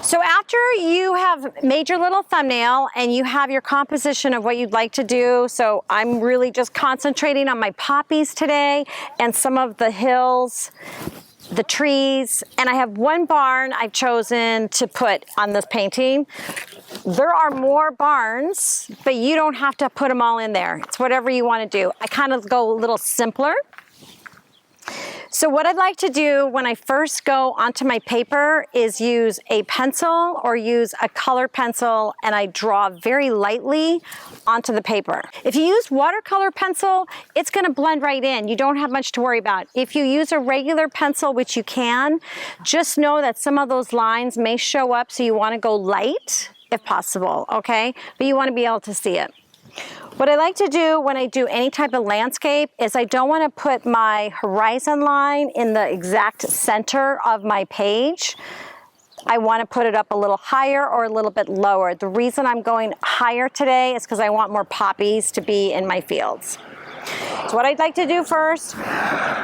So after you have made your little thumbnail and you have your composition of what you'd like to do, so I'm really just concentrating on my poppies today and some of the hills, the trees, and I have one barn I've chosen to put on this painting. There are more barns, but you don't have to put them all in there. It's whatever you want to do. I kind of go a little simpler. So what I'd like to do when I first go onto my paper is use a pencil or use a color pencil, and I draw very lightly onto the paper. If you use watercolor pencil, it's going to blend right in. You don't have much to worry about. If you use a regular pencil, which you can, just know that some of those lines may show up, so you want to go light if possible, okay? But you want to be able to see it. What I like to do when I do any type of landscape is I don't want to put my horizon line in the exact center of my page. I want to put it up a little higher or a little bit lower. The reason I'm going higher today is because I want more poppies to be in my fields. So what I'd like to do first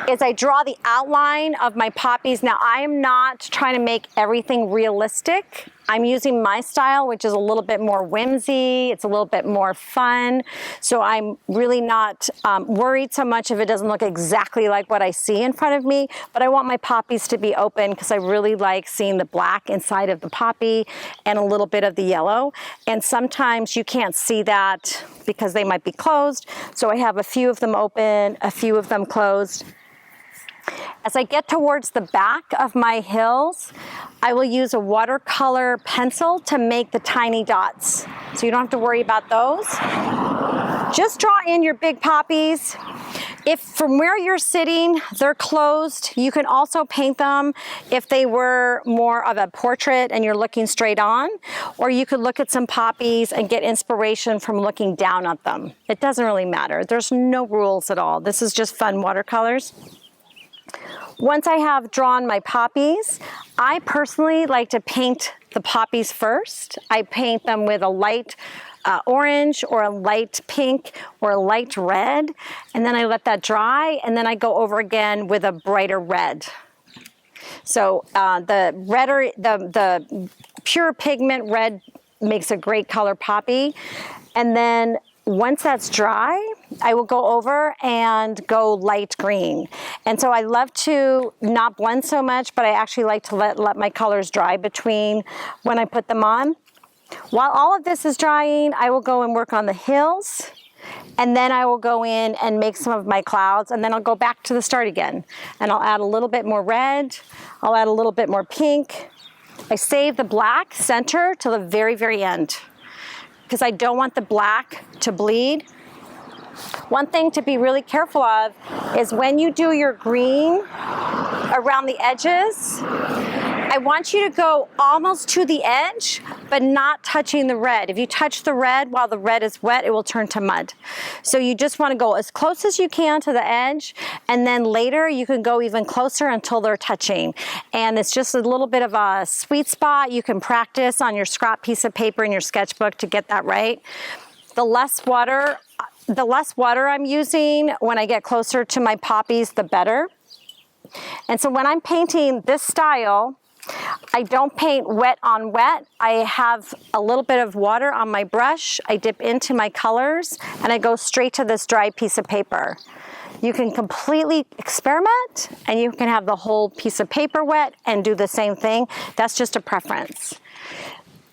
is I draw the outline of my poppies. Now I am not trying to make everything realistic. I'm using my style, which is a little bit more whimsy. It's a little bit more fun. So I'm really not worried so much if it doesn't look exactly like what I see in front of me, but I want my poppies to be open because I really like seeing the black inside of the poppy and a little bit of the yellow. And sometimes you can't see that because they might be closed. So I have a few of them open, a few of them closed. As I get towards the back of my hills, I will use a watercolor pencil to make the tiny dots. So you don't have to worry about those. Just draw in your big poppies. If from where you're sitting, they're closed, you can also paint them if they were more of a portrait and you're looking straight on, or you could look at some poppies and get inspiration from looking down at them. It doesn't really matter. There's no rules at all. This is just fun watercolors. Once I have drawn my poppies, I personally like to paint the poppies first. I paint them with a light orange or a light pink or a light red, and then I let that dry, and then I go over again with a brighter red. So the redder, the pure pigment red makes a great color poppy, and then once that's dry, I will go over and go light green. And so I love to not blend so much, but I actually like to let my colors dry between when I put them on. While all of this is drying, I will go and work on the hills, and then I will go in and make some of my clouds, and then I'll go back to the start again. And I'll add a little bit more red, I'll add a little bit more pink. I save the black center till the very, very end, because I don't want the black to bleed. One thing to be really careful of is when you do your green around the edges, I want you to go almost to the edge, but not touching the red. If you touch the red while the red is wet, it will turn to mud. So you just want to go as close as you can to the edge, and then later you can go even closer until they're touching. And it's just a little bit of a sweet spot. You can practice on your scrap piece of paper in your sketchbook to get that right. The less water I'm using when I get closer to my poppies, the better. And so when I'm painting this style, I don't paint wet on wet. I have a little bit of water on my brush. I dip into my colors and I go straight to this dry piece of paper. You can completely experiment and you can have the whole piece of paper wet and do the same thing. That's just a preference.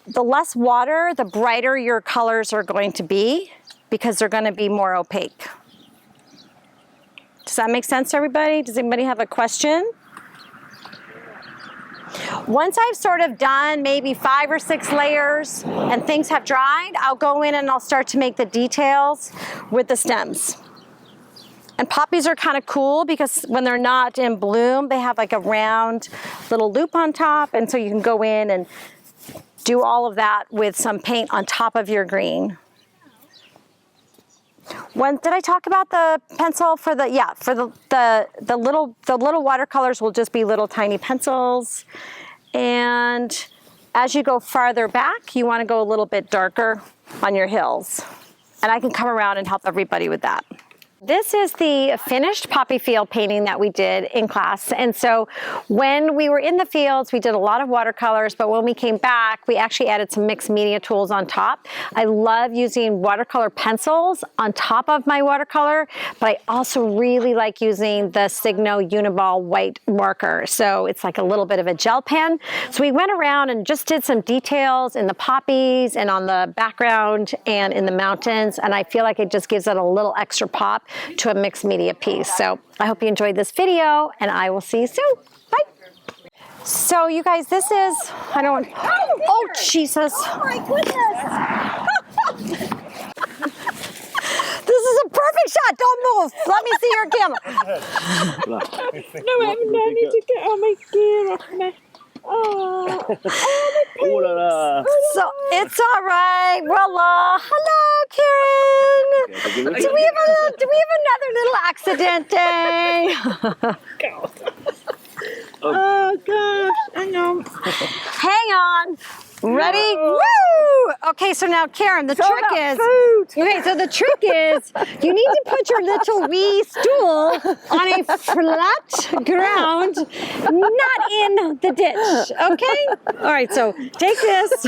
The less water, the brighter your colors are going to be because they're going to be more opaque. Does that make sense to everybody? Does anybody have a question? Once I've sort of done maybe 5 or 6 layers and things have dried, I'll go in and I'll start to make the details with the stems. And poppies are kind of cool because when they're not in bloom, they have like a round little loop on top, and so you can go in and do all of that with some paint on top of your green. When did I talk about the pencil for the, yeah, for the little watercolors will just be little tiny pencils. And as you go farther back, you want to go a little bit darker on your hills. And I can come around and help everybody with that. This is the finished poppy field painting that we did in class. And so when we were in the fields, we did a lot of watercolors, but when we came back, we actually added some mixed media tools on top. I love using watercolor pencils on top of my watercolor, but I also really like using the Signo Uniball white marker. So it's like a little bit of a gel pen. So we went around and just did some details in the poppies and on the background and in the mountains. And I feel like it just gives it a little extra pop to a mixed media piece. So I hope you enjoyed this video, and I will see you soon. Bye. So you guys, this is, I don't, oh Jesus. Oh my goodness. This is a perfect shot. Don't move. Let me see your camera. No, I need to get all my gear off me. Oh, So it's all right. Voila. Hello, Karen. Do we have another little accident day? oh gosh, hang on. Hang on. Ready? Woo! Okay, so now Karen, the trick is okay. So the trick is you need to put your little wee stool on a flat ground, not in the ditch. Okay. All right. So take this.